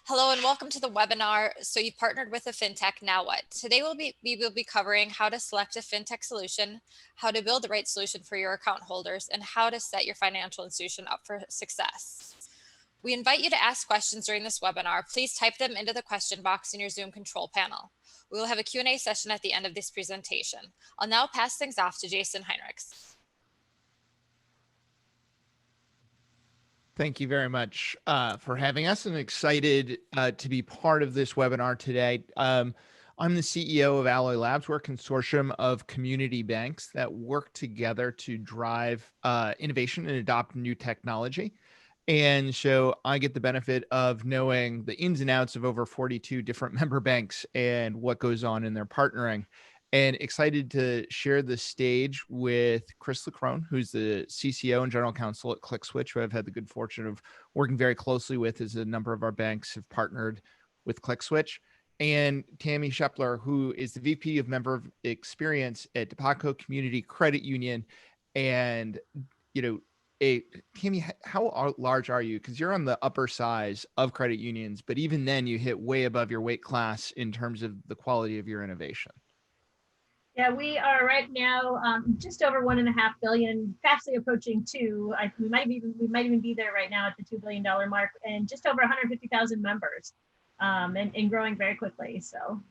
Hello and welcome to the webinar. So you partnered with a fintech, now what? Today we will be covering how to select a fintech solution, how to build the right solution for your account holders, and how to set your financial institution up for success. We invite you to ask questions during this webinar. Please type them into the question box in your Zoom control panel. We will have a Q&A session at the end of this presentation. I'll now pass things off to Jason Heinrichs. Thank you very much for having us. I'm excited to be part of this webinar today. I'm the CEO of Alloy Labs. We're a consortium of community banks that work together to drive innovation and adopt new technology. And so I get the benefit of knowing the ins and outs of over 42 different member banks and what goes on in their partnering. And excited to share the stage with Chris Leckrone, who's the CCO and General Counsel at ClickSwitch, who I've had the good fortune of working very closely with, as a number of our banks have partnered with ClickSwitch, and Tammy Shepler, who is the VP of Member of Experience at DePaco Community Credit Union. And, Tammy, how large are you? Because you're on the upper size of credit unions, but even then you hit way above your weight class in terms of the quality of your innovation. Yeah, we are right now just over 1.5 billion, fastly approaching 2. We might even be there right now at the $2 billion mark, and just over 150,000 members, and growing very quickly. So,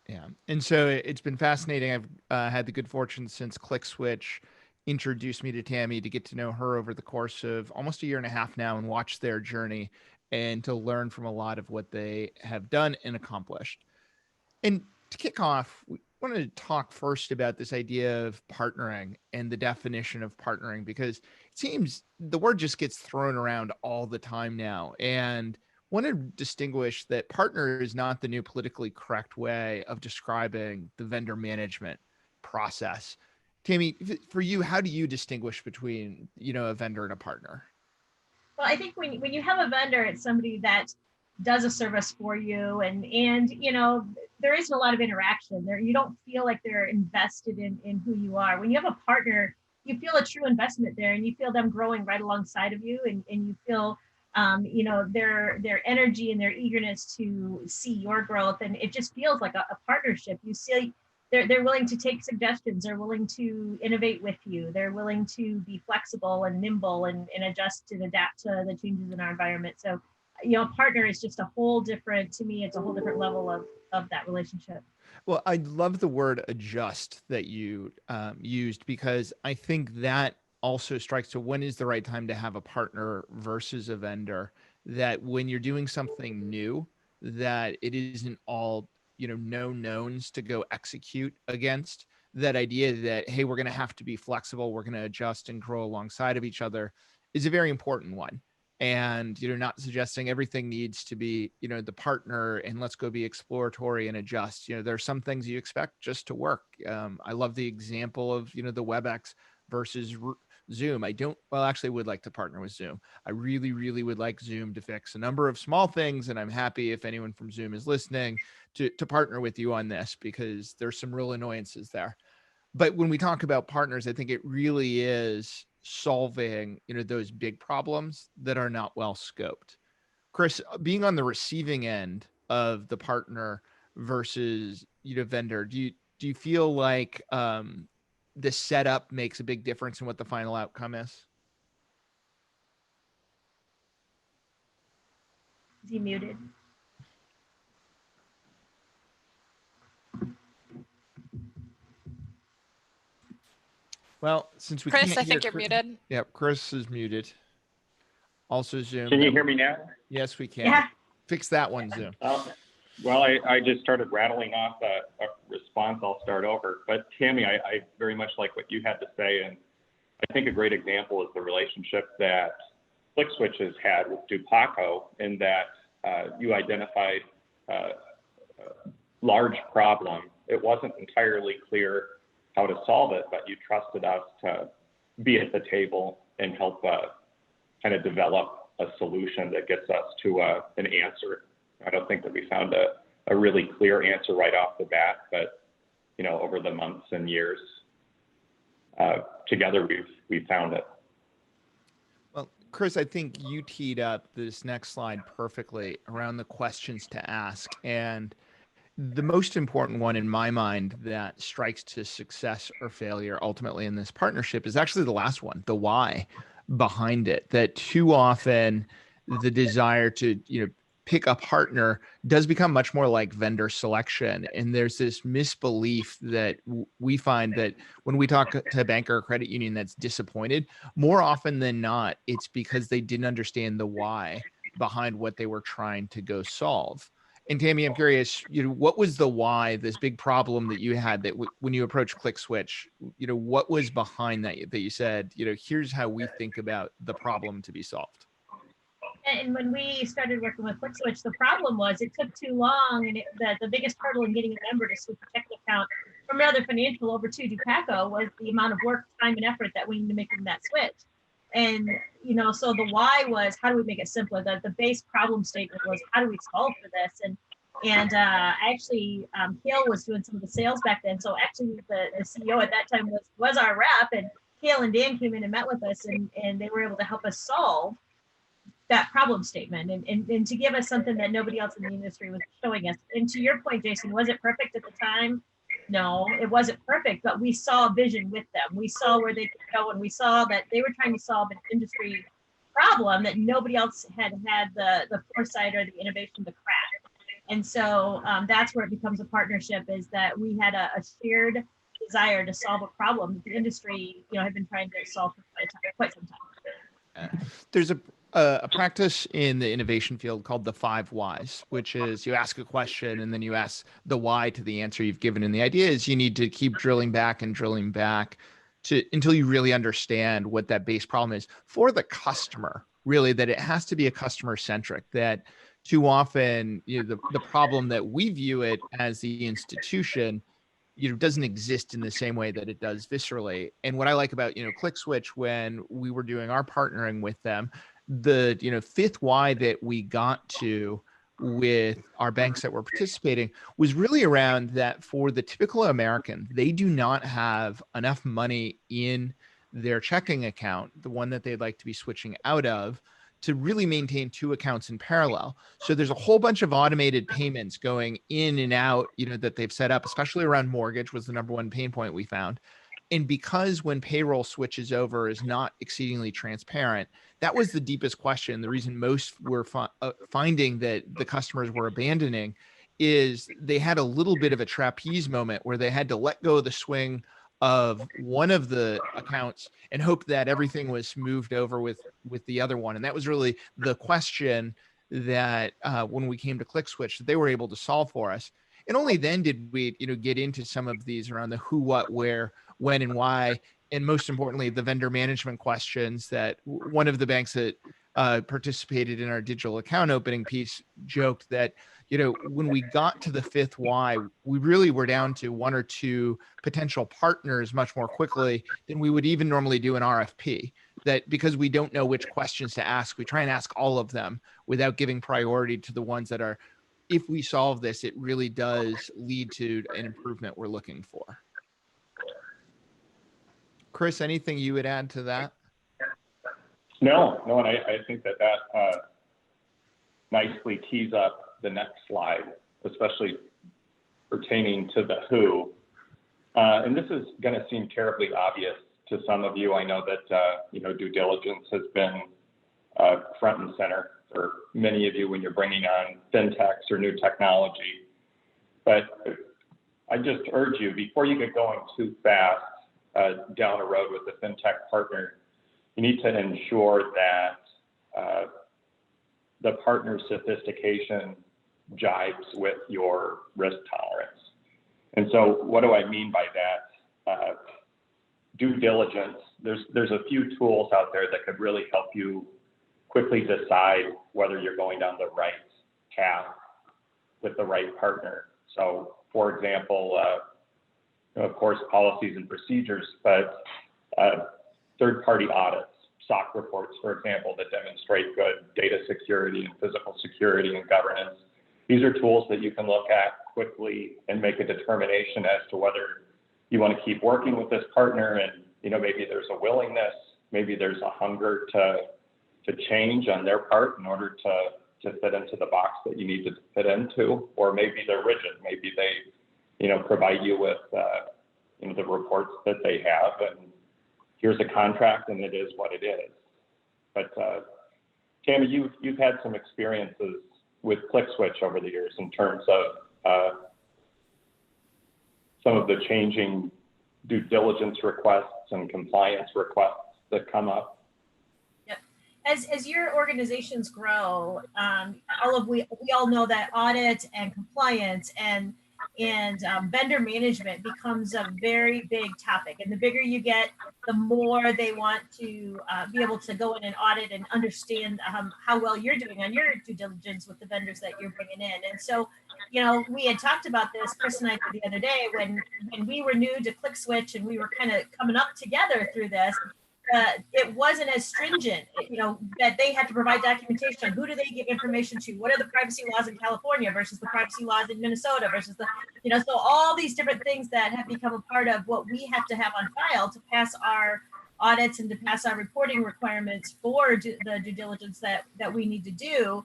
yeah, and so it's been fascinating. I've had the good fortune since ClickSwitch introduced me to Tammy to get to know her over the course of almost a year and a half now, and watch their journey and to learn from a lot of what they have done and accomplished. And to kick off, we wanted to talk first about this idea of partnering and the definition of partnering, because it seems the word just gets thrown around all the time now. And want to distinguish that partner is not the new politically correct way of describing the vendor management process. Tammy, for you, how do you distinguish between, a vendor and a partner? well, I think when you have a vendor, it's somebody that does a service for you, and there isn't a lot of interaction there. You don't feel like they're invested in who you are. When you have a partner, you feel a true investment there, and you feel them growing right alongside of you, and you feel their energy and their eagerness to see your growth, and it just feels like a partnership. You see they're willing to take suggestions, they're willing to innovate with you, they're willing to be flexible and nimble and adjust and adapt to the changes in our environment. So partner is just a whole different, to me, it's a whole different level of that relationship. Well, I love the word adjust that you used, because I think that also strikes to when is the right time to have a partner versus a vendor. That when you're doing something new, that it isn't all, no knowns to go execute against. That idea that, hey, we're going to have to be flexible, we're going to adjust and grow alongside of each other, is a very important one. And not suggesting everything needs to be the partner and let's go be exploratory and adjust. There are some things you expect just to work. I love the example of the WebEx versus Zoom. Actually would like to partner with Zoom. I really would like Zoom to fix a number of small things, and I'm happy if anyone from Zoom is listening to partner with you on this, because there's some real annoyances there. But when we talk about partners, I think it really is solving, those big problems that are not well scoped. Chris, being on the receiving end of the partner versus, vendor, do you feel like the setup makes a big difference in what the final outcome is? Is he muted? Well, since we Chris, can't I hear think you're muted. Yep, Chris is muted. Also Zoom. Can you hear me now? Yes, we can. Yeah. Fix that one, Zoom. Well, I just started rattling off a response. I'll start over. But Tammy, I very much like what you had to say. And I think a great example is the relationship that ClickSwitch has had with DuPaco, in that you identified a large problem. It wasn't entirely clear how to solve it, but you trusted us to be at the table and help kind of develop a solution that gets us to an answer. I don't think that we found a really clear answer right off the bat, but over the months and years together, we've found it. Well, Chris, I think you teed up this next slide perfectly around the questions to ask. And the most important one in my mind that strikes to success or failure ultimately in this partnership is actually the last one, the why behind it. That too often the desire to, pick a partner does become much more like vendor selection. And there's this misbelief that we find that when we talk to a bank or a credit union that's disappointed, more often than not, it's because they didn't understand the why behind what they were trying to go solve. And Tammy, I'm curious, what was the why, this big problem that you had that when you approached ClickSwitch, what was behind that you said, here's how we think about the problem to be solved? And when we started working with ClickSwitch, the problem was it took too long, and the biggest hurdle in getting a member to switch a checking account from another financial over to Dupaco was the amount of work, time, and effort that went into making that switch. And so the why was, how do we make it simpler? The base problem statement was, how do we solve for this? And actually, Kale was doing some of the sales back then. So actually, the CEO at that time was our rep, and Kale and Dan came in and met with us, and they were able to help us solve that problem statement and to give us something that nobody else in the industry was showing us. And to your point, Jason, was it perfect at the time? No, it wasn't perfect, but we saw a vision with them. We saw where they could go, and we saw that they were trying to solve an industry problem that nobody else had the foresight or the innovation to crack. And so that's where it becomes a partnership, is that we had a shared desire to solve a problem that the industry had been trying to solve for quite some time. There's a practice in the innovation field called the 5 whys, which is you ask a question and then you ask the why to the answer you've given. And the idea is you need to keep drilling back until you really understand what that base problem is for the customer, really, that it has to be a customer centric, that too often, the problem that we view it as the institution, doesn't exist in the same way that it does viscerally. And what I like about, ClickSwitch, when we were doing our partnering with them, the, 5th why that we got to with our banks that were participating was really around that for the typical American, they do not have enough money in their checking account, the one that they'd like to be switching out of, to really maintain 2 accounts in parallel. So there's a whole bunch of automated payments going in and out, that they've set up, especially around mortgage was the number one pain point we found. And because when payroll switches over is not exceedingly transparent, that was the deepest question. The reason most were finding that the customers were abandoning is they had a little bit of a trapeze moment where they had to let go of the swing of one of the accounts and hope that everything was moved over with the other one. And that was really the question that when we came to ClickSwitch, that they were able to solve for us. And only then did we, get into some of these around the who, what, where, when, and why. And most importantly, the vendor management questions that one of the banks that participated in our digital account opening piece joked that, when we got to the 5th why, we really were down to 1 or 2 potential partners much more quickly than we would even normally do an RFP. That because we don't know which questions to ask, we try and ask all of them without giving priority to the ones that are, if we solve this, it really does lead to an improvement we're looking for. Chris, anything you would add to that? No, and I think that nicely tees up the next slide, especially pertaining to the who. And this is going to seem terribly obvious to some of you. I know that due diligence has been front and center for many of you when you're bringing on fintechs or new technology. But I just urge you, before you get going too fast down a road with a fintech partner, you need to ensure that the partner's sophistication jives with your risk tolerance. And so what do I mean by that? Due diligence, there's a few tools out there that could really help you quickly decide whether you're going down the right path with the right partner. So for example, of course, policies and procedures, but third-party audits, SOC reports, for example, that demonstrate good data security and physical security and governance. These are tools that you can look at quickly and make a determination as to whether you want to keep working with this partner, and maybe there's a willingness, maybe there's a hunger to to change on their part in order to fit into the box that you need to fit into, or maybe they're rigid. Maybe they, provide you with, the reports that they have, and here's a contract, and it is what it is. But Tammy, you've had some experiences with ClickSwitch over the years in terms of some of the changing due diligence requests and compliance requests that come up. As your organizations grow, we all know that audit and compliance and vendor management becomes a very big topic. And the bigger you get, the more they want to be able to go in and audit and understand how well you're doing on your due diligence with the vendors that you're bringing in. And so, we had talked about this, Chris and I, the other day when we were new to ClickSwitch and we were kind of coming up together through this. It wasn't as stringent, that they had to provide documentation. Who do they give information to? What are the privacy laws in California versus the privacy laws in Minnesota versus so all these different things that have become a part of what we have to have on file to pass our audits and to pass our reporting requirements for the due diligence that we need to do.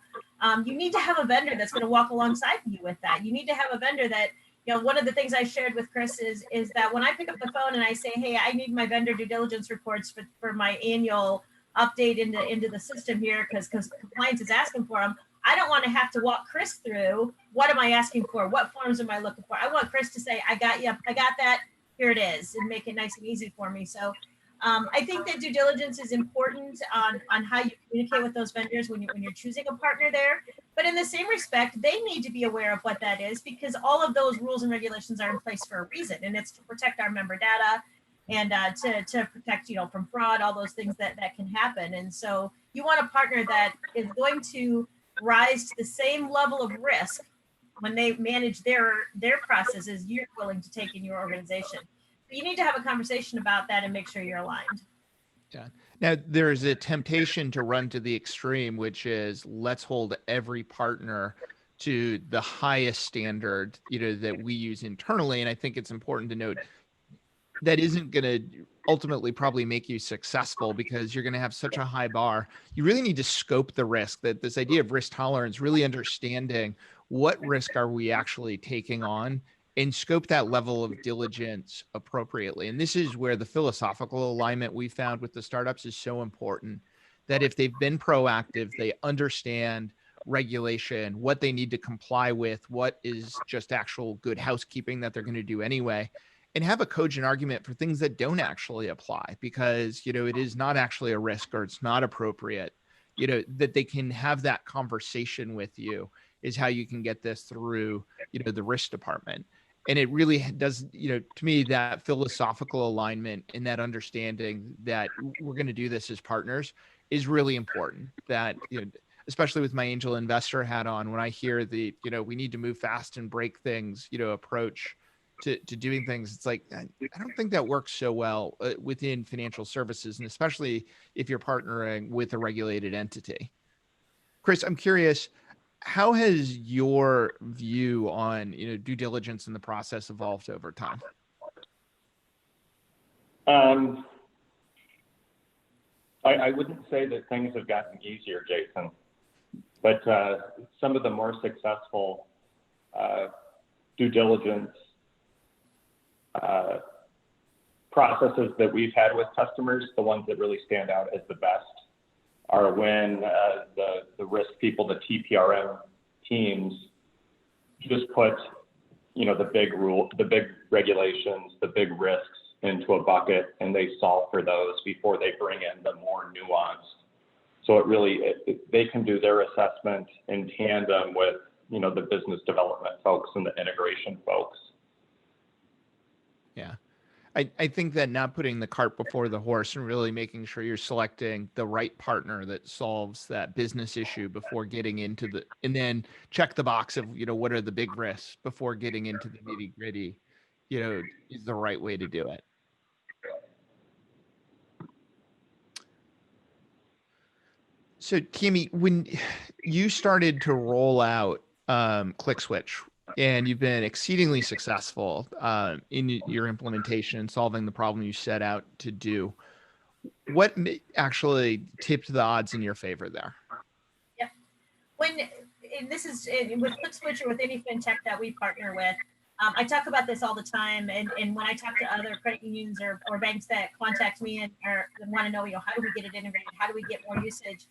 You need to have a vendor that's going to walk alongside you with that. You need to have a vendor that, one of the things I shared with Chris is that when I pick up the phone and I say, hey, I need my vendor due diligence reports for my annual update into the system here because compliance is asking for them, I don't want to have to walk Chris through what am I asking for? What forms am I looking for? I want Chris to say, I got you, I got that, here it is, and make it nice and easy for me. So I think that due diligence is important on how you communicate with those vendors when you're choosing a partner there. But in the same respect, they need to be aware of what that is because all of those rules and regulations are in place for a reason, and it's to protect our member data and to protect from fraud, all those things that can happen. And so you want a partner that is going to rise to the same level of risk when they manage their processes you're willing to take in your organization. You need to have a conversation about that and make sure you're aligned. Yeah. Now, there's a temptation to run to the extreme, which is let's hold every partner to the highest standard, that we use internally. And I think it's important to note that isn't going to ultimately probably make you successful because you're going to have such a high bar. You really need to scope the risk. That this idea of risk tolerance, really understanding what risk are we actually taking on and scope that level of diligence appropriately. And this is where the philosophical alignment we found with the startups is so important, that if they've been proactive, they understand regulation, what they need to comply with, what is just actual good housekeeping that they're going to do anyway, and have a cogent argument for things that don't actually apply because, it is not actually a risk or it's not appropriate, that they can have that conversation with you is how you can get this through, the risk department. And it really does, to me, that philosophical alignment and that understanding that we're going to do this as partners is really important. That, especially with my angel investor hat on, when I hear the, we need to move fast and break things, approach to doing things, it's like, I don't think that works so well within financial services, and especially if you're partnering with a regulated entity. Chris, I'm curious, how has your view on due diligence in the process evolved over time? I wouldn't say that things have gotten easier, Jason, but some of the more successful due diligence processes that we've had with customers, the ones that really stand out as the best, are when the risk people, the TPRM teams, just put, the big regulations, the big risks into a bucket, and they solve for those before they bring in the more nuanced. So they can do their assessment in tandem with, the business development folks and the integration folks. Yeah. I think that not putting the cart before the horse and really making sure you're selecting the right partner that solves that business issue before getting into and then check the box of, what are the big risks before getting into the nitty gritty, is the right way to do it. So Tammy, when you started to roll out ClickSwitch, and you've been exceedingly successful in your implementation and solving the problem you set out to do, What actually tipped the odds in your favor there? Yep. And this is with ClickSwitch or with any fintech that we partner with, I talk about this all the time. And when I talk to other credit unions or banks that contact me and or want to know, how do we get it integrated? How do we get more usage?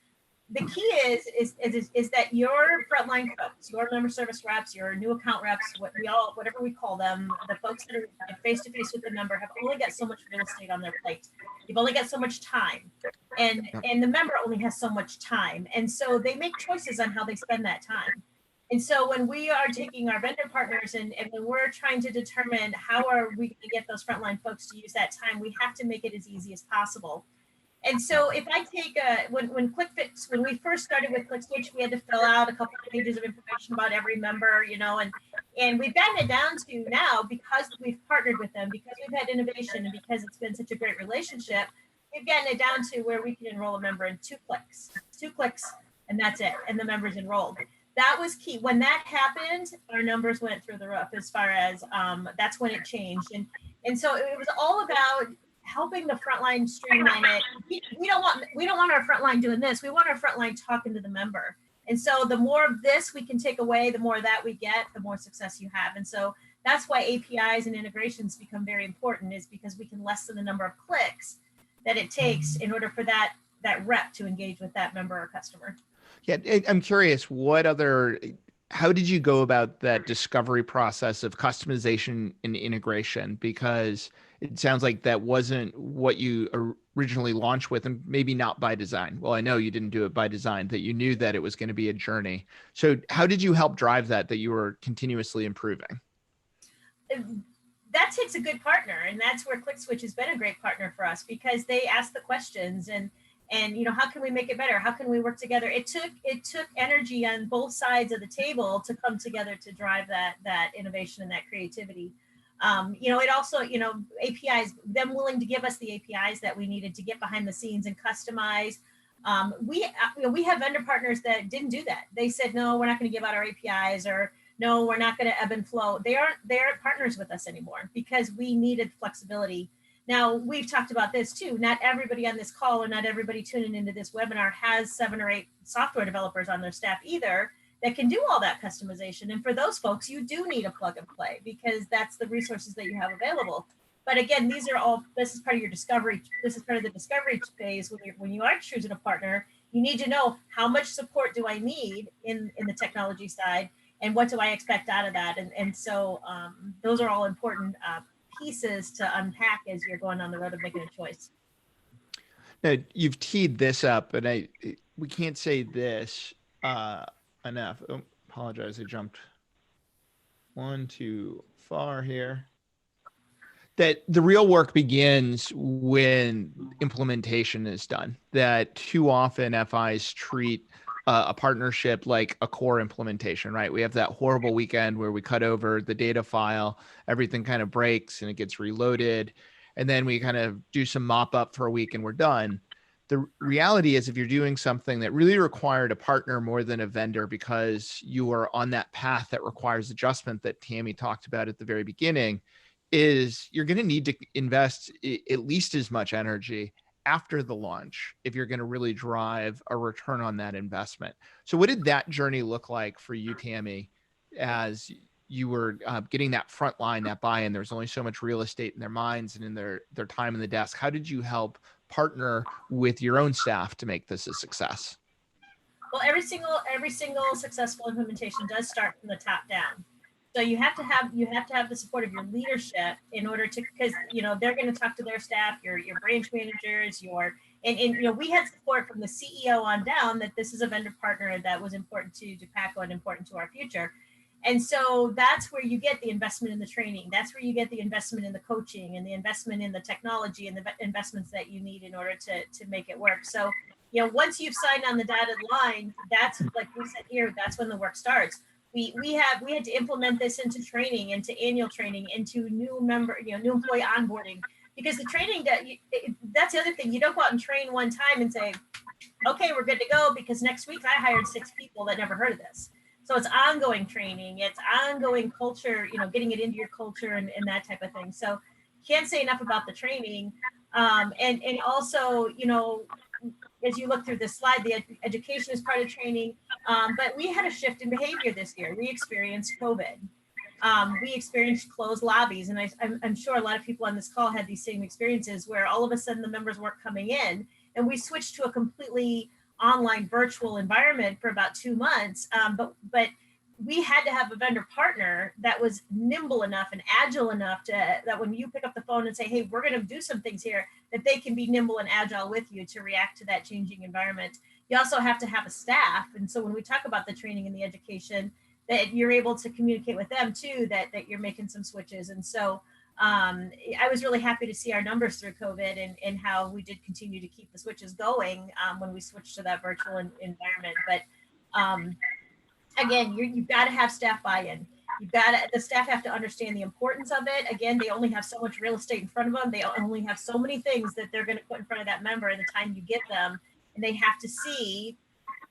The key is that your frontline folks, your member service reps, your new account reps, whatever we call them, the folks that are face to face with the member have only got so much real estate on their plate. You've only got so much time, and the member only has so much time, and so they make choices on how they spend that time. And so when we are taking our vendor partners and when we're trying to determine how are we going to get those frontline folks to use that time, we have to make it as easy as possible. And so if I take when ClickFix, when we first started with ClickSwitch, we had to fill out a couple of pages of information about every member, and we've gotten it down to now, because we've partnered with them, because we've had innovation, and because it's been such a great relationship, we've gotten it down to where we can enroll a member in 2 clicks, and that's it, and the member's enrolled. That was key. When that happened, our numbers went through the roof as far as that's when it changed. And so it was all about helping the frontline streamline it. We don't want our frontline doing this. We want our frontline talking to the member. And so the more of this we can take away, the more that we get, the more success you have. And so that's why APIs and integrations become very important, is because we can lessen the number of clicks that it takes in order for that rep to engage with that member or customer. Yeah, I'm curious, how did you go about that discovery process of customization and integration? Because it sounds like that wasn't what you originally launched with, and maybe not by design. Well, I know you didn't do it by design, that you knew that it was going to be a journey. So how did you help drive that you were continuously improving? That takes a good partner, and that's where ClickSwitch has been a great partner for us, because they ask the questions and how can we make it better? How can we work together? It took energy on both sides of the table to come together to drive that innovation and that creativity. It also, APIs, them willing to give us the APIs that we needed to get behind the scenes and customize. We have vendor partners that didn't do that. They said, no, we're not going to give out our APIs, or no, we're not going to ebb and flow. They aren't partners with us anymore because we needed flexibility. Now, we've talked about this too. Not everybody on this call or not everybody tuning into this webinar has 7 or 8 software developers on their staff either that can do all that customization. And for those folks, you do need a plug and play, because that's the resources that you have available. But again, this is part of your discovery. This is part of the discovery phase when you are choosing a partner. You need to know, how much support do I need in the technology side, and what do I expect out of that? And so those are all important pieces to unpack as you're going on the road of making a choice. Now, you've teed this up, and we can't say this enough. Oh, apologize, I jumped one too far here. That the real work begins when implementation is done. That too often FIs treat a partnership like a core implementation, right? We have that horrible weekend where we cut over the data file, everything kind of breaks and it gets reloaded. And then we kind of do some mop up for a week and we're done. The reality is, if you're doing something that really required a partner more than a vendor, because you are on that path that requires adjustment that Tammy talked about at the very beginning, is you're going to need to invest at least as much energy after the launch if you're going to really drive a return on that investment. So what did that journey look like for you, Tammy, as you were getting that front line, that buy-in? There's only so much real estate in their minds and in their time in the desk. How did you help partner with your own staff to make this a success? Well, every single successful implementation does start from the top down. So you have to have the support of your leadership in order to, because they're going to talk to their staff, your branch managers, and we had support from the CEO on down that this is a vendor partner that was important to Paco and important to our future. And so that's where you get the investment in the training. That's where you get the investment in the coaching and the investment in the technology and the investments that you need in order to make it work. So, once you've signed on the dotted line, that's, like we said here, that's when the work starts. We had to implement this into training, into annual training, into new employee onboarding, because the training that's the other thing. You don't go out and train one time and say, okay, we're good to go, because next week I hired 6 people that never heard of this. So it's ongoing training, it's ongoing culture, getting it into your culture and that type of thing. So can't say enough about the training. And also, you know, as you look through this slide, the education is part of training. But we had a shift in behavior this year. We experienced COVID. We experienced closed lobbies, and I'm sure a lot of people on this call had these same experiences where all of a sudden the members weren't coming in, and we switched to a completely online virtual environment for about 2 months. But we had to have a vendor partner that was nimble enough and agile enough that when you pick up the phone and say, hey, we're going to do some things here, that they can be nimble and agile with you to react to that changing environment. You also have to have a staff. And so when we talk about the training and the education, that you're able to communicate with them too, that you're making some switches. And so I was really happy to see our numbers through COVID and how we did continue to keep the switches going when we switched to that virtual environment. But again, you've got to have staff buy-in. The staff have to understand the importance of it. Again, they only have so much real estate in front of them. They only have so many things that they're going to put in front of that member in the time you get them. And they have to see,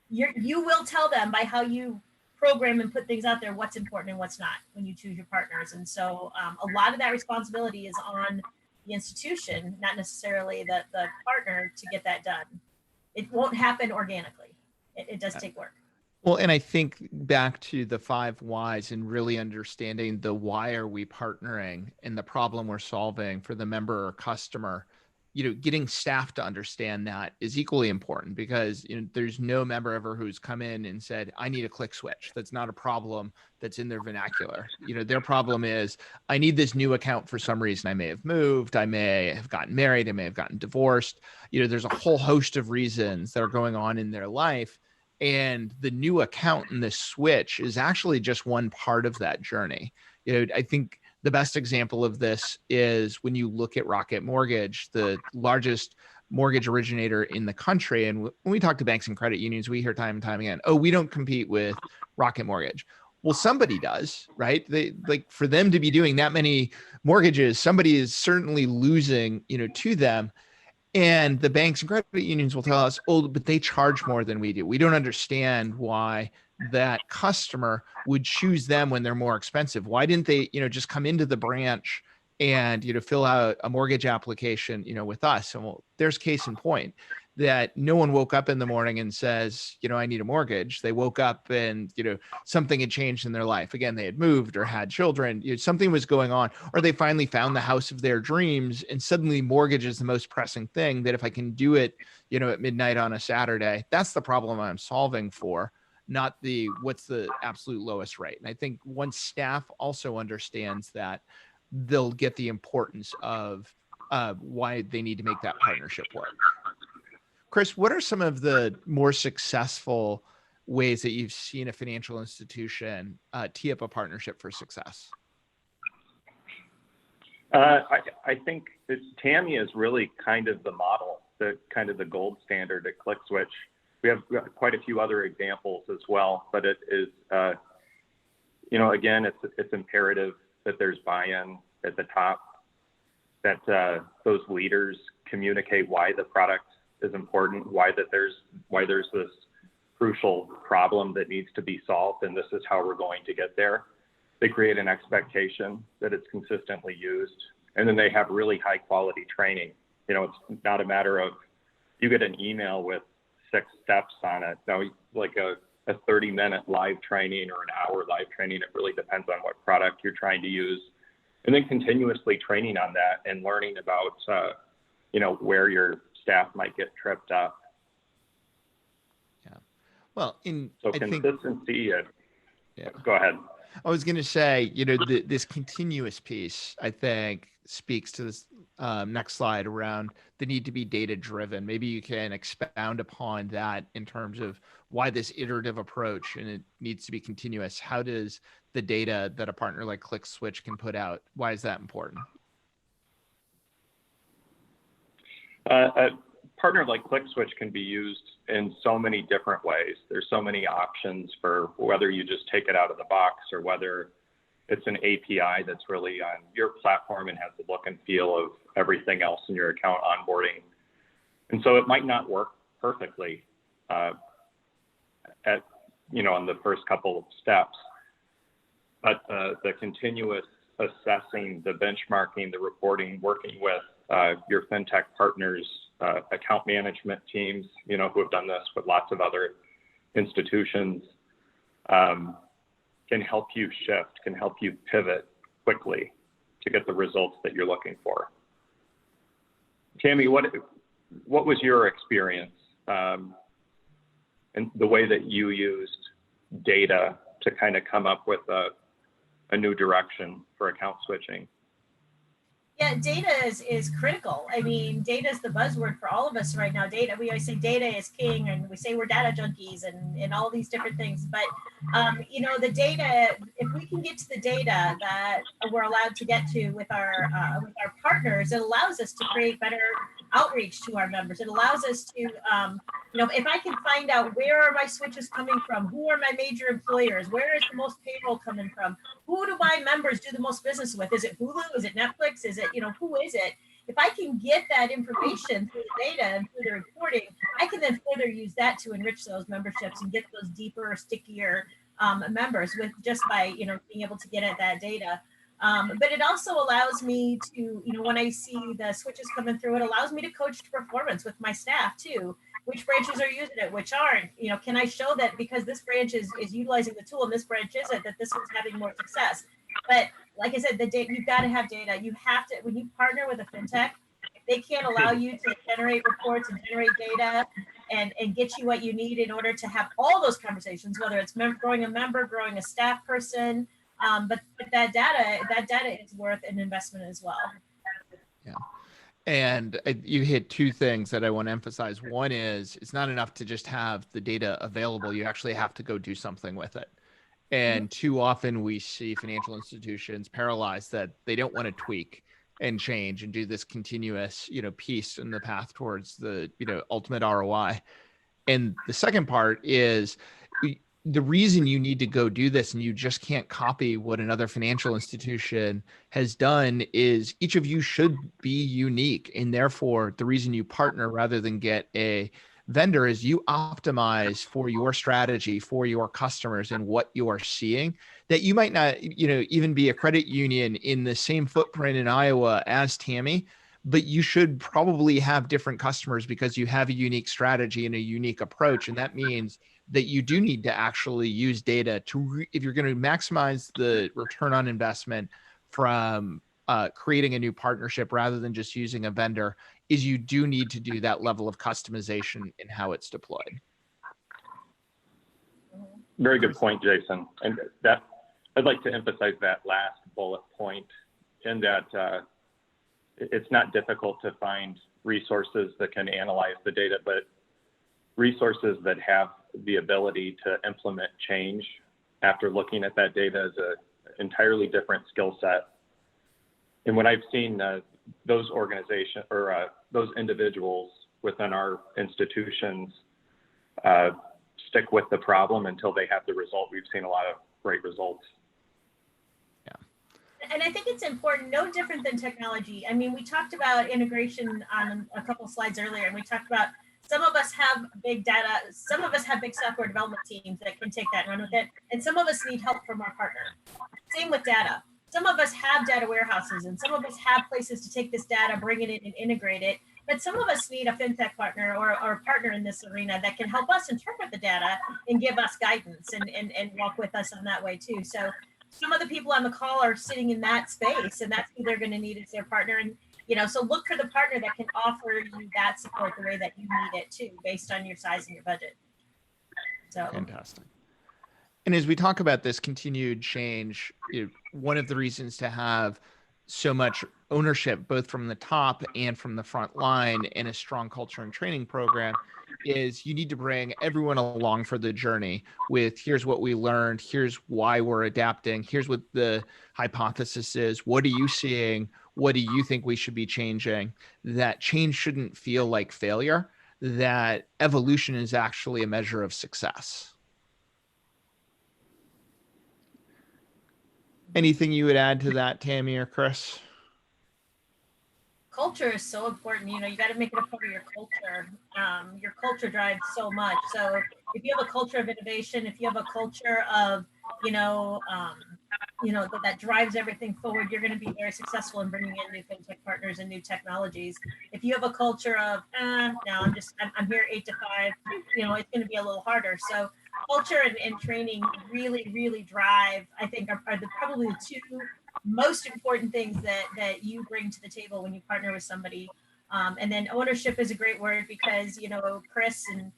you will tell them by how you program and put things out there what's important and what's not when you choose your partners. And so a lot of that responsibility is on the institution, not necessarily the partner, to get that done. It won't happen organically. It does take work. Well, and I think back to the 5 whys and really understanding the why are we partnering and the problem we're solving for the member or customer, you know, getting staff to understand that is equally important, because, you know, there's no member ever who's come in and said, I need a click switch. That's not a problem that's in their vernacular. You know, their problem is, I need this new account for some reason. I may have moved, I may have gotten married, I may have gotten divorced. You know, there's a whole host of reasons that are going on in their life. And the new account and the switch is actually just one part of that journey. You know, I think the best example of this is when you look at Rocket Mortgage, the largest mortgage originator in the country. And when we talk to banks and credit unions, we hear time and time again, oh, we don't compete with Rocket Mortgage. Well, somebody does, right? They, like, for them to be doing that many mortgages, somebody is certainly losing, you know, to them. And the banks and credit unions will tell us, oh, but they charge more than we do. We don't understand why that customer would choose them when they're more expensive. Why didn't they, you know, just come into the branch and, you know, fill out a mortgage application, you know, with us? And well, there's case in point that no one woke up in the morning and says, you know, I need a mortgage. They woke up and, you know, something had changed in their life. Again, they had moved or had children, you know, something was going on, or they finally found the house of their dreams, and suddenly mortgage is the most pressing thing, that if I can do it, you know, at midnight on a Saturday, that's the problem I'm solving for, not the, what's the absolute lowest rate. And I think once staff also understands that, they'll get the importance of why they need to make that partnership work. Chris, what are some of the more successful ways that you've seen a financial institution tee up a partnership for success? I think Tammy is really kind of the model, the gold standard at ClickSwitch. We have quite a few other examples as well, but it is, you know, again, it's imperative that there's buy-in at the top, that those leaders communicate why the product is important, why there's this crucial problem that needs to be solved, and this is how we're going to get there. They create an expectation that it's consistently used, and then they have really high quality training. You know, it's not a matter of you get an email with 6 steps on it. No, like a 30-minute live training or an hour live training. It really depends on what product you're trying to use, and then continuously training on that and learning about you know, where your staff might get tripped up. Yeah. Well, consistency. Yeah. Go ahead. I was going to say, you know, this continuous piece, I think, speaks to this next slide around the need to be data driven. Maybe you can expound upon that in terms of why this iterative approach, and it needs to be continuous. How does the data that a partner like ClickSwitch can put out, why is that important? A partner like ClickSwitch can be used in so many different ways. There's so many options for whether you just take it out of the box or whether it's an API that's really on your platform and has the look and feel of everything else in your account onboarding. And so it might not work perfectly at, you know, on the first couple of steps, but the continuous assessing, the benchmarking, the reporting, working with your fintech partners, account management teams, who have done this with lots of other institutions, can help you shift, can help you pivot quickly to get the results that you're looking for. Tammy, what was your experience and the way that you used data to kind of come up with a new direction for account switching? Yeah, data is critical. I mean, data is the buzzword for all of us right now. Data, we always say data is king, and we say we're data junkies and all these different things. But, the data, if we can get to the data that we're allowed to get to with our partners, it allows us to create better outreach to our members. It allows us to, if I can find out where are my switches coming from, who are my major employers, where is the most payroll coming from, who do my members do the most business with? Is it Hulu? Is it Netflix? Is it, who is it? If I can get that information through the data and through the reporting, I can then further use that to enrich those memberships and get those deeper, stickier members with just by, being able to get at that data. But it also allows me to, when I see the switches coming through, it allows me to coach to performance with my staff too. Which branches are using it, which aren't? Can I show that because this branch is utilizing the tool and this branch isn't, that this one's having more success? But like I said, the data, you've got to have data. You have to, when you partner with a fintech, they can't allow you to generate reports and generate data and get you what you need in order to have all those conversations, whether it's growing a member, growing a staff person. But that data is worth an investment as well. Yeah. And you hit two things that I want to emphasize. One is it's not enough to just have the data available. You actually have to go do something with it. And too often we see financial institutions paralyzed that they don't want to tweak and change and do this continuous, piece in the path towards the, ultimate ROI. And the second part is the reason you need to go do this and you just can't copy what another financial institution has done is each of you should be unique. And therefore, the reason you partner rather than get a vendor is you optimize for your strategy, for your customers and what you are seeing, that you might not, even be a credit union in the same footprint in Iowa as Tammy, but you should probably have different customers because you have a unique strategy and a unique approach. And that means that you do need to actually use data to, if you're going to maximize the return on investment from creating a new partnership rather than just using a vendor, is you do need to do that level of customization in how it's deployed. Very good point, Jason. And that I'd like to emphasize that last bullet point in that it's not difficult to find resources that can analyze the data, but resources that have the ability to implement change after looking at that data is an entirely different skill set. And when I've seen those organizations or those individuals within our institutions stick with the problem until they have the result, we've seen a lot of great results. And I think it's important, no different than technology. I mean, we talked about integration on a couple slides earlier, and we talked about some of us have big data, some of us have big software development teams that can take that and run with it, and some of us need help from our partner. Same with data. Some of us have data warehouses, and some of us have places to take this data, bring it in and integrate it, but some of us need a fintech partner or a partner in this arena that can help us interpret the data and give us guidance and walk with us on that way too. So some of the people on the call are sitting in that space, and that's who they're going to need as their partner. And, so look for the partner that can offer you that support the way that you need it too, based on your size and your budget. So fantastic. And as we talk about this continued change, one of the reasons to have so much ownership, both from the top and from the front line in a strong culture and training program, is you need to bring everyone along for the journey with here's what we learned, here's why we're adapting, here's what the hypothesis is, what are you seeing, what do you think we should be changing? That change shouldn't feel like failure, that evolution is actually a measure of success. Anything you would add to that, Tammy or Chris? Culture is so important. You got to make it a part of your culture. Your culture drives so much. So if you have a culture of innovation, if you have a culture of, that drives everything forward, you're going to be very successful in bringing in new fintech partners and new technologies. If you have a culture of, no, I'm here 8 to 5, it's going to be a little harder. So culture and training really, really drive, I think, are probably the two most important things that you bring to the table when you partner with somebody. And then ownership is a great word because, Chris and,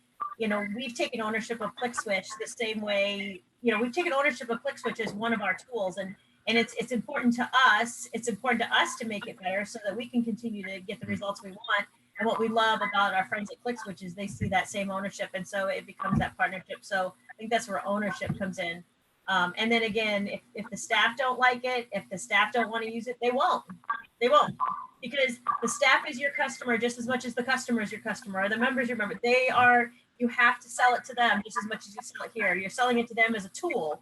we've taken ownership of ClickSwitch the same way, we've taken ownership of ClickSwitch as one of our tools. And it's important to us. It's important to us to make it better so that we can continue to get the results we want. And what we love about our friends at ClickSwitch is they see that same ownership. And so it becomes that partnership. So I think that's where ownership comes in. And then again, if the staff don't like it, if the staff don't want to use it, they won't. Because the staff is your customer just as much as the customer is your customer, or the members your member. You have to sell it to them just as much as you sell it here. You're selling it to them as a tool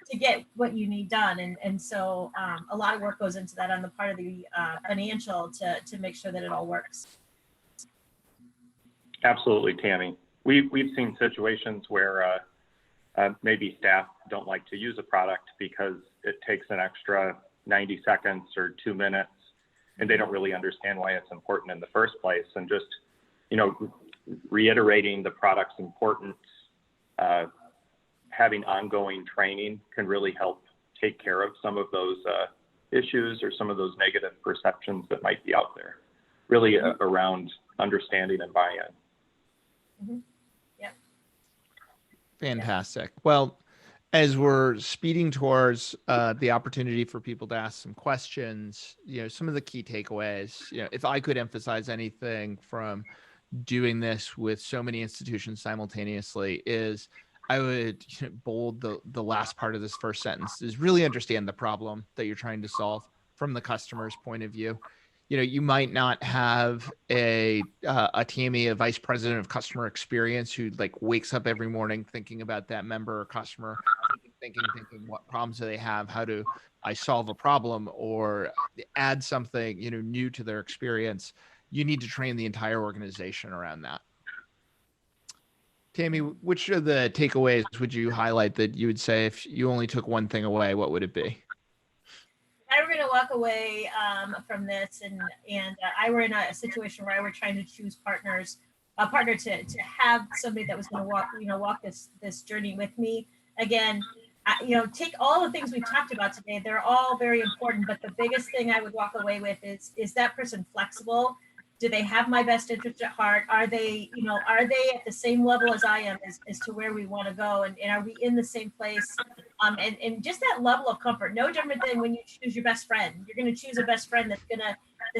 to get what you need done. And so a lot of work goes into that on the part of the financial to make sure that it all works. Absolutely, Tammy. We've seen situations where maybe staff don't like to use a product because it takes an extra 90 seconds or 2 minutes, and they don't really understand why it's important in the first place. And just, reiterating the product's importance, having ongoing training can really help take care of some of those issues or some of those negative perceptions that might be out there, really around understanding and buy-in. Mm-hmm. Yep. Fantastic. Well, as we're speeding towards the opportunity for people to ask some questions, some of the key takeaways, if I could emphasize anything from doing this with so many institutions simultaneously, is I would bold the last part of this first sentence, is really understand the problem that you're trying to solve from the customer's point of view. You might not have a Tammy, a vice president of customer experience, who wakes up every morning thinking about that member or customer, thinking what problems do they have? How do I solve a problem or add something, new to their experience? You need to train the entire organization around that. Tammy, which of the takeaways would you highlight that you would say if you only took one thing away, what would it be? I were going to walk away from this, and I were in a situation where I were trying to choose a partner to have somebody that was going to walk this journey with me. Again, take all the things we've talked about today. They're all very important, but the biggest thing I would walk away with is that person flexible? Do they have my best interest at heart? Are they at the same level as I am as to where we want to go? And are we in the same place? And just that level of comfort, no different than when you choose your best friend. You're going to choose a best friend that's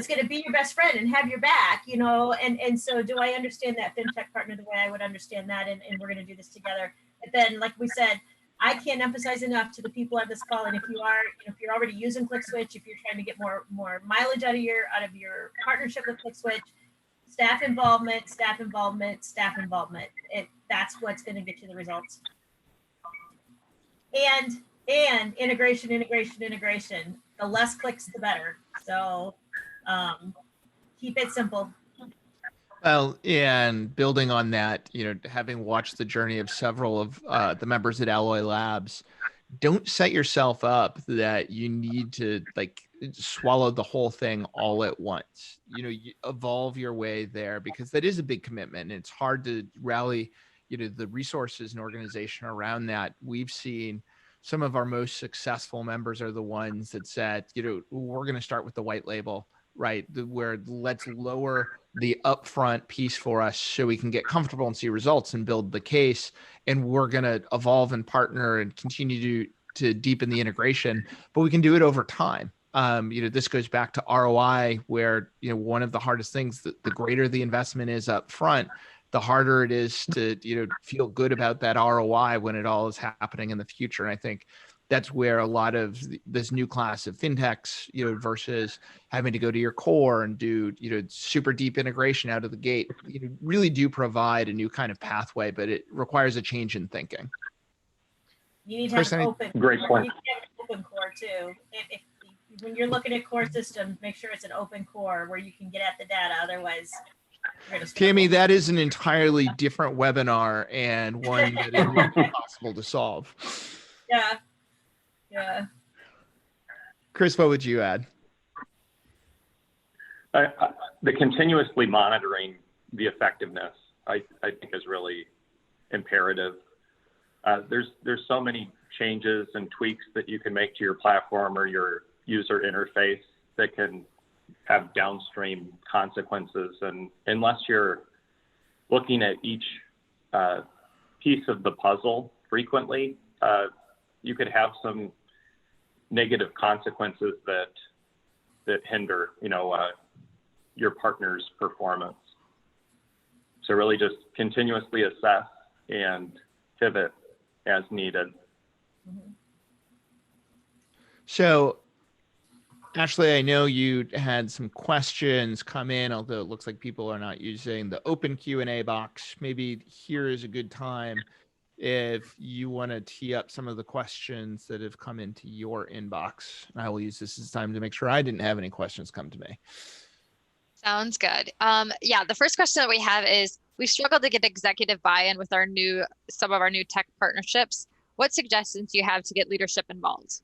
going to be your best friend and have your back, and so do I understand that fintech partner the way I would understand that? And we're going to do this together. But then, like we said, I can't emphasize enough to the people at this call. And if you're already using ClickSwitch, if you're trying to get more mileage out of your partnership with ClickSwitch, staff involvement. That's what's going to get you the results. And integration. The less clicks, the better. So keep it simple. Well, and building on that, having watched the journey of several of the members at Alloy Labs, don't set yourself up that you need to swallow the whole thing all at once. You evolve your way there, because that is a big commitment. And it's hard to rally, the resources and organization around that. We've seen some of our most successful members are the ones that said, we're going to start with the white label, right? Where let's lower the upfront piece for us so we can get comfortable and see results and build the case. And we're going to evolve and partner and continue to deepen the integration, but we can do it over time. This goes back to ROI, where, one of the hardest things, the greater the investment is up front, the harder it is to, feel good about that ROI when it all is happening in the future. And I think that's where a lot of this new class of fintechs, versus having to go to your core and do, super deep integration out of the gate, really do provide a new kind of pathway, but it requires a change in thinking. You need to have open. Great point. You need to have open core too. If when you're looking at core systems, make sure it's an open core where you can get at the data. Otherwise, Tammy, that is an entirely different webinar and one that is impossible to solve. Yeah. Chris, what would you add? The continuously monitoring the effectiveness, I think, is really imperative. There's so many changes and tweaks that you can make to your platform or your user interface that can have downstream consequences. And unless you're looking at each piece of the puzzle frequently, you could have some negative consequences that hinder, your partner's performance. So really just continuously assess and pivot as needed. So, Ashley, I know you had some questions come in, although it looks like people are not using the open Q&A box. Maybe here is a good time if you want to tee up some of the questions that have come into your inbox. And I will use this as time to make sure I didn't have any questions come to me. Sounds good. Yeah, the first question that we have is, we've struggled to get executive buy-in with some of our new tech partnerships. What suggestions do you have to get leadership involved?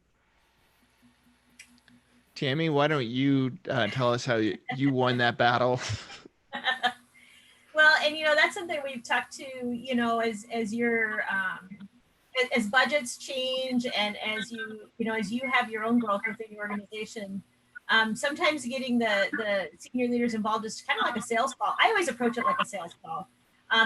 Tammy, why don't you tell us how you won that battle? Well, and that's something we've talked to, as budgets change and as you have your own growth within your organization. Sometimes getting the senior leaders involved is kind of like a sales call. I always approach it like a sales call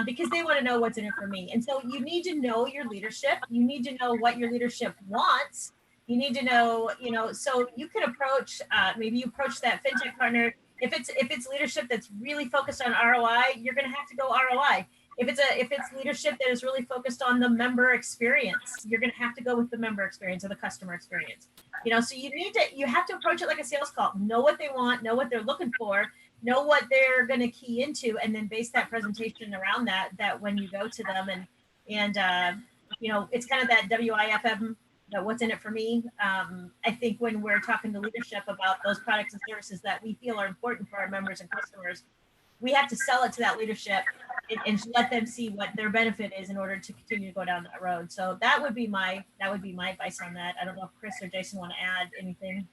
because they want to know what's in it for me. And so you need to know your leadership. You need to know what your leadership wants. You need to know, so you can approach, maybe you approach that fintech partner. If it's leadership that's really focused on ROI, you're going to have to go ROI. If it's leadership that is really focused on the member experience, you're going to have to go with the member experience or the customer experience. So you have to approach it like a sales call. Know what they want, know what they're looking for, know what they're going to key into, and then base that presentation around that when you go to them. And it's kind of that WIFM, what's in it for me. I think when we're talking to leadership about those products and services that we feel are important for our members and customers, we have to sell it to that leadership and let them see what their benefit is in order to continue to go down that road. So that would be my advice on that. I don't know if Chris or Jason want to add anything.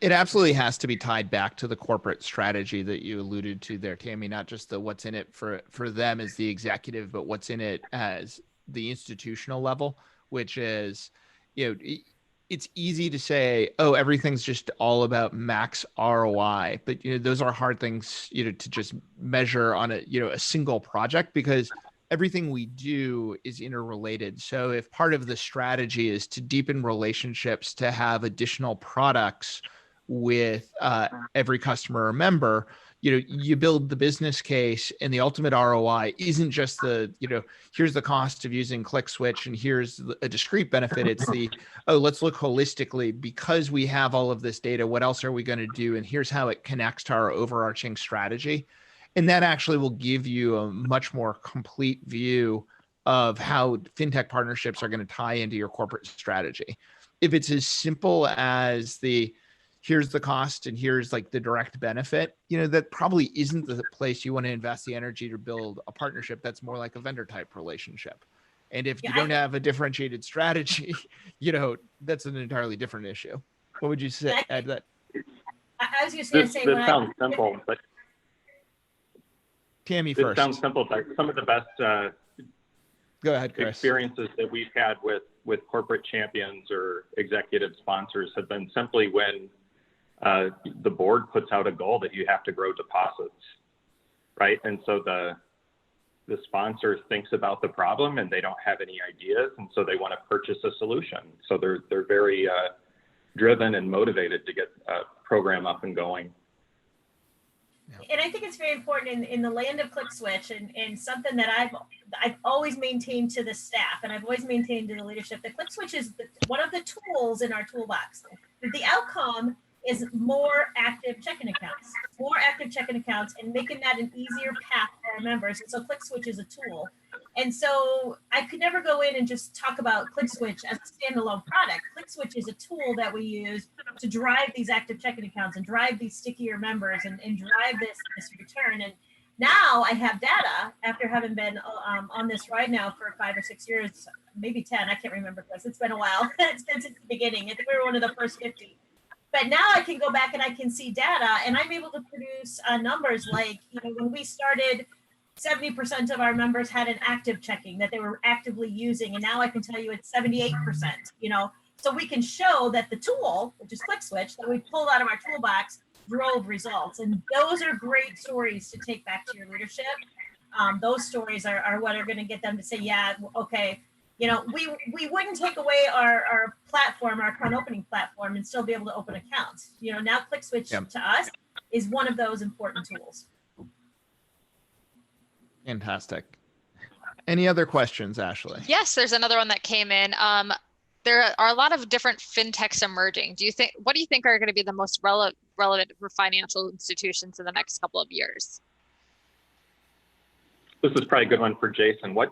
It absolutely has to be tied back to the corporate strategy that you alluded to there, Tammy, not just the what's in it for them as the executive, but what's in it as the institutional level, which is, it's easy to say, oh, everything's just all about max ROI, but those are hard things, to just measure on a single project, because everything we do is interrelated. So if part of the strategy is to deepen relationships, to have additional products with every customer or member, you build the business case, and the ultimate ROI isn't just here's the cost of using ClickSwitch and here's a discrete benefit. It's let's look holistically, because we have all of this data, what else are we going to do? And here's how it connects to our overarching strategy. And that actually will give you a much more complete view of how fintech partnerships are going to tie into your corporate strategy. If it's as simple as here's the cost and here's like the direct benefit, that probably isn't the place you want to invest the energy to build a partnership. That's more like a vendor type relationship. And if you don't have a differentiated strategy, that's an entirely different issue. What would you say? Add that? I was just going to say, this sounds simple, but Tammy first. It sounds simple, but some of the best go ahead, Chris. Experiences that we've had with corporate champions or executive sponsors have been simply when the board puts out a goal that you have to grow deposits, right? And so the sponsor thinks about the problem and they don't have any ideas, and so they want to purchase a solution. So they're very driven and motivated to get a program up and going. And I think it's very important in the land of ClickSwitch, and something that I've always maintained to the staff, and I've always maintained to the leadership, that ClickSwitch is one of the tools in our toolbox. The outcome is more active checking accounts, and making that an easier path for our members. And so ClickSwitch is a tool. And so I could never go in and just talk about ClickSwitch as a standalone product. ClickSwitch is a tool that we use to drive these active checking accounts and drive these stickier members and drive this return. And now I have data after having been on this ride now for 5 or 6 years, maybe 10. I can't remember, Chris. It's been a while. It's been since the beginning. I think we were one of the first 50. But now I can go back and I can see data, and I'm able to produce numbers like, when we started, 70% of our members had an active checking that they were actively using. And now I can tell you it's 78%, so we can show that the tool, which is ClickSwitch, that we pulled out of our toolbox, drove results. And those are great stories to take back to your leadership. Those stories are what are going to get them to say, yeah, okay, we wouldn't take away our platform, our account opening platform, and still be able to open accounts. Now ClickSwitch to us is one of those important tools. Fantastic. Any other questions, Ashley? Yes, there's another one that came in. There are a lot of different fintechs emerging. What do you think are going to be the most relevant for financial institutions in the next couple of years? This is probably a good one for Jason. What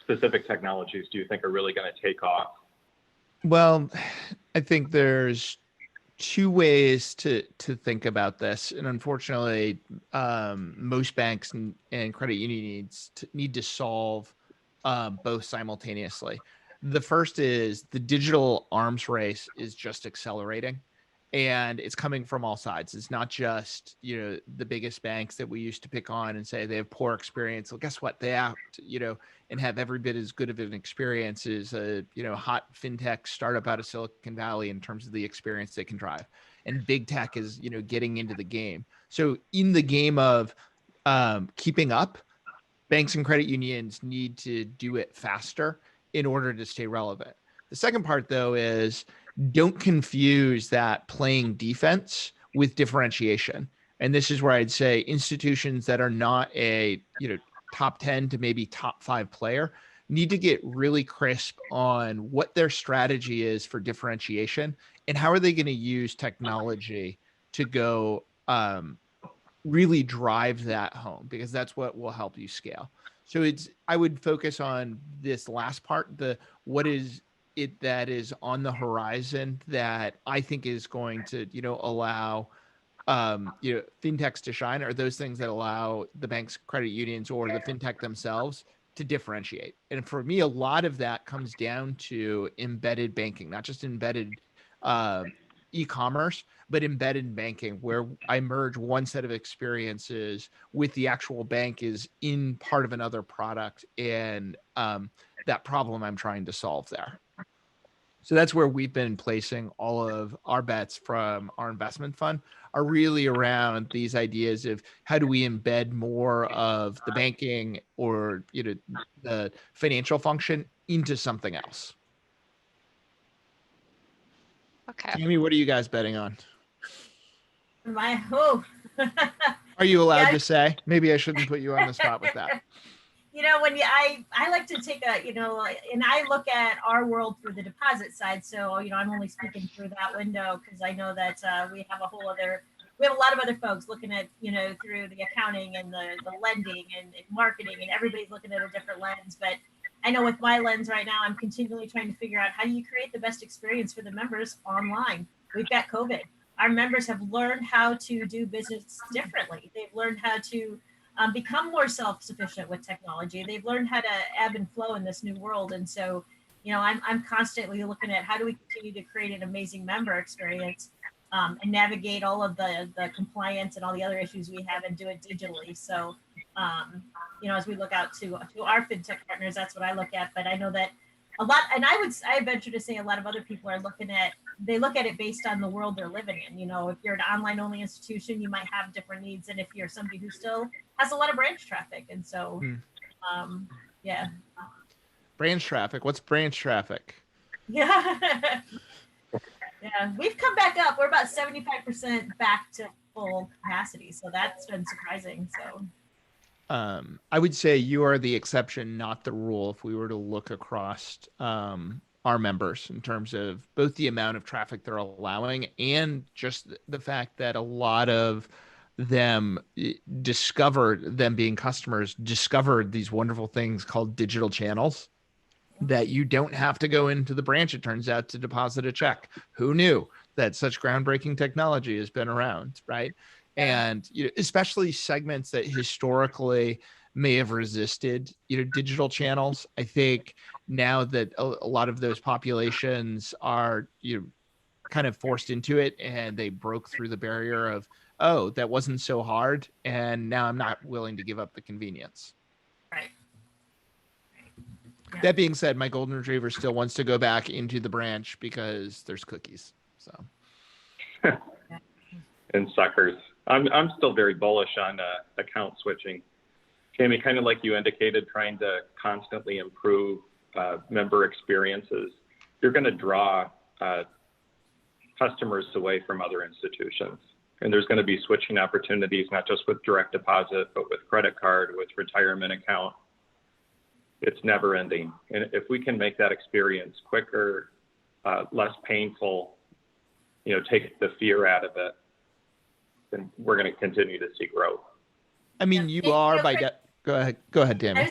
specific technologies do you think are really going to take off? Well, I think there's two ways to think about this, and unfortunately, most banks and credit unions need to solve both simultaneously. The first is the digital arms race is just accelerating, and it's coming from all sides. It's not just the biggest banks that we used to pick on and say they have poor experience. Well, guess what? They act and have every bit as good of an experience as a hot fintech startup out of Silicon Valley in terms of the experience they can drive. And big tech is getting into the game. So in the game of keeping up, banks and credit unions need to do it faster in order to stay relevant. The second part, though, is don't confuse that playing defense with differentiation. And this is where I'd say institutions that are not a top 10 to maybe top 5 player need to get really crisp on what their strategy is for differentiation and how are they going to use technology to go really drive that home, because that's what will help you scale. So I would focus on this last part, what is it that is on the horizon that I think is going to allow fintechs to shine, are those things that allow the banks, credit unions, or the fintech themselves to differentiate. And for me, a lot of that comes down to embedded banking, not just embedded e-commerce, but embedded banking, where I merge one set of experiences with the actual bank is in part of another product, and that problem I'm trying to solve there. So that's where we've been placing all of our bets from our investment fund, are really around these ideas of how do we embed more of the banking or the financial function into something else. Okay. Tammy, what are you guys betting on? Are you allowed to say? Maybe I shouldn't put you on the spot with that. I like to take and I look at our world through the deposit side. So, I'm only speaking through that window because I know that we have a lot of other folks looking at, through the accounting and the lending and marketing, and everybody's looking at a different lens. But I know with my lens right now, I'm continually trying to figure out how do you create the best experience for the members online. We've got COVID. Our members have learned how to do business differently. They've learned how to become more self-sufficient with technology. They've learned how to ebb and flow in this new world. And so, I'm constantly looking at how do we continue to create an amazing member experience and navigate all of the compliance and all the other issues we have and do it digitally. So, as we look out to our fintech partners, that's what I look at. But I know that a lot, and I venture to say a lot of other people are look at it based on the world they're living in. If you're an online only institution, you might have different needs than if you're somebody who still has a lot of branch traffic. And so, yeah. Branch traffic. What's branch traffic? Yeah. Yeah. We've come back up. We're about 75% back to full capacity. So that's been surprising. So. I would say you are the exception, not the rule, if we were to look across our members in terms of both the amount of traffic they're allowing and just the fact that a lot of them being customers discovered these wonderful things called digital channels that you don't have to go into the branch, it turns out, to deposit a check. Who knew that such groundbreaking technology has been around, right? And especially segments that historically may have resisted digital channels. I think now that a lot of those populations are kind of forced into it and they broke through the barrier of, oh, that wasn't so hard, and now I'm not willing to give up the convenience. Right. Yeah. That being said, my golden retriever still wants to go back into the branch because there's cookies. So. And suckers. I'm still very bullish on account switching. Tammy, kind of like you indicated, trying to constantly improve member experiences. You're going to draw customers away from other institutions. And there's going to be switching opportunities, not just with direct deposit, but with credit card, with retirement account. It's never ending. And if we can make that experience quicker, less painful, take the fear out of it, then we're going to continue to see growth. I mean, you are by go ahead, Tammy.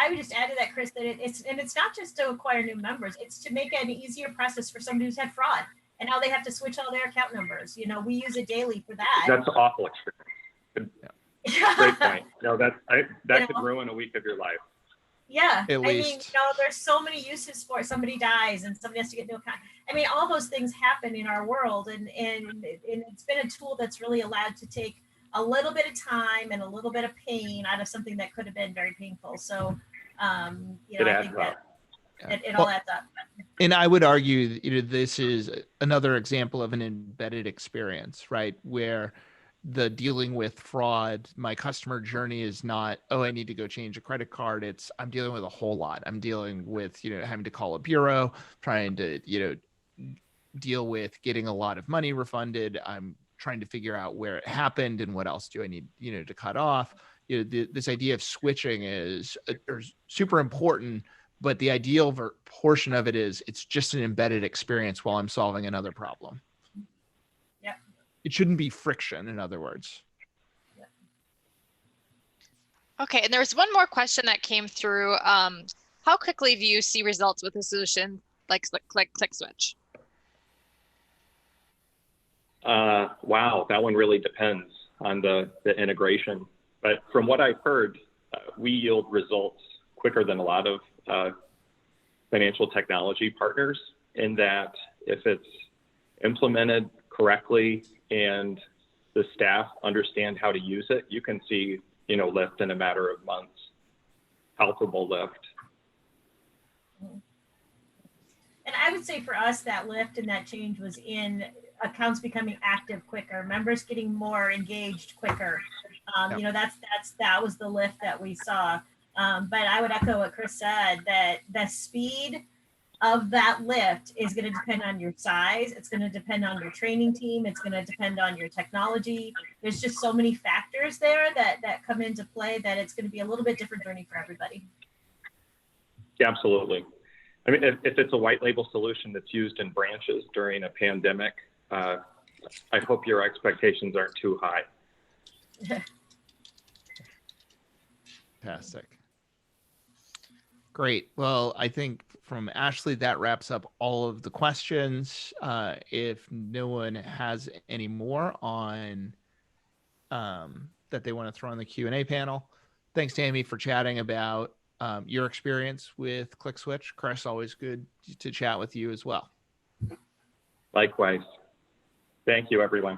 I would just add to that, Chris, that it's not just to acquire new members; it's to make it an easier process for somebody who's had fraud, and now they have to switch all their account numbers. We use it daily for that. That's an awful experience. Great point. No, that could ruin a week of your life. Yeah, At least. there's so many uses for it. Somebody dies and somebody has to get new account. I mean, all those things happen in our world, and it's been a tool that's really allowed to take a little bit of time and a little bit of pain out of something that could have been very painful. So, I think that it all adds up. And I would argue, this is another example of an embedded experience, right? Where the dealing with fraud, my customer journey is not, oh, I need to go change a credit card. It's, I'm dealing with a whole lot. I'm dealing with, having to call a bureau, trying to, deal with getting a lot of money refunded. I'm trying to figure out where it happened and what else do I need, to cut off. This idea of switching is super important, but the ideal portion of it is it's just an embedded experience while I'm solving another problem. Yeah. It shouldn't be friction, in other words. Okay, and there was one more question that came through. How quickly do you see results with a solution like ClickSwitch? Wow, that one really depends on the integration. But from what I've heard, we yield results quicker than a lot of financial technology partners, in that if it's implemented correctly and the staff understand how to use it, you can see, lift in a matter of months, palpable lift. And I would say for us, that lift and that change was in accounts becoming active quicker, members getting more engaged quicker. That was the lift that we saw. But I would echo what Chris said, that the speed of that lift is going to depend on your size. It's going to depend on your training team. It's going to depend on your technology. There's just so many factors there that come into play that it's going to be a little bit different journey for everybody. Yeah, absolutely. I mean, if it's a white label solution that's used in branches during a pandemic, I hope your expectations aren't too high. Fantastic. Great. Well, I think from Ashley, that wraps up all of the questions. If no one has any more on that they want to throw in the Q&A panel, thanks, Tammy, for chatting about your experience with ClickSwitch. Chris, always good to chat with you as well. Likewise. Thank you, everyone.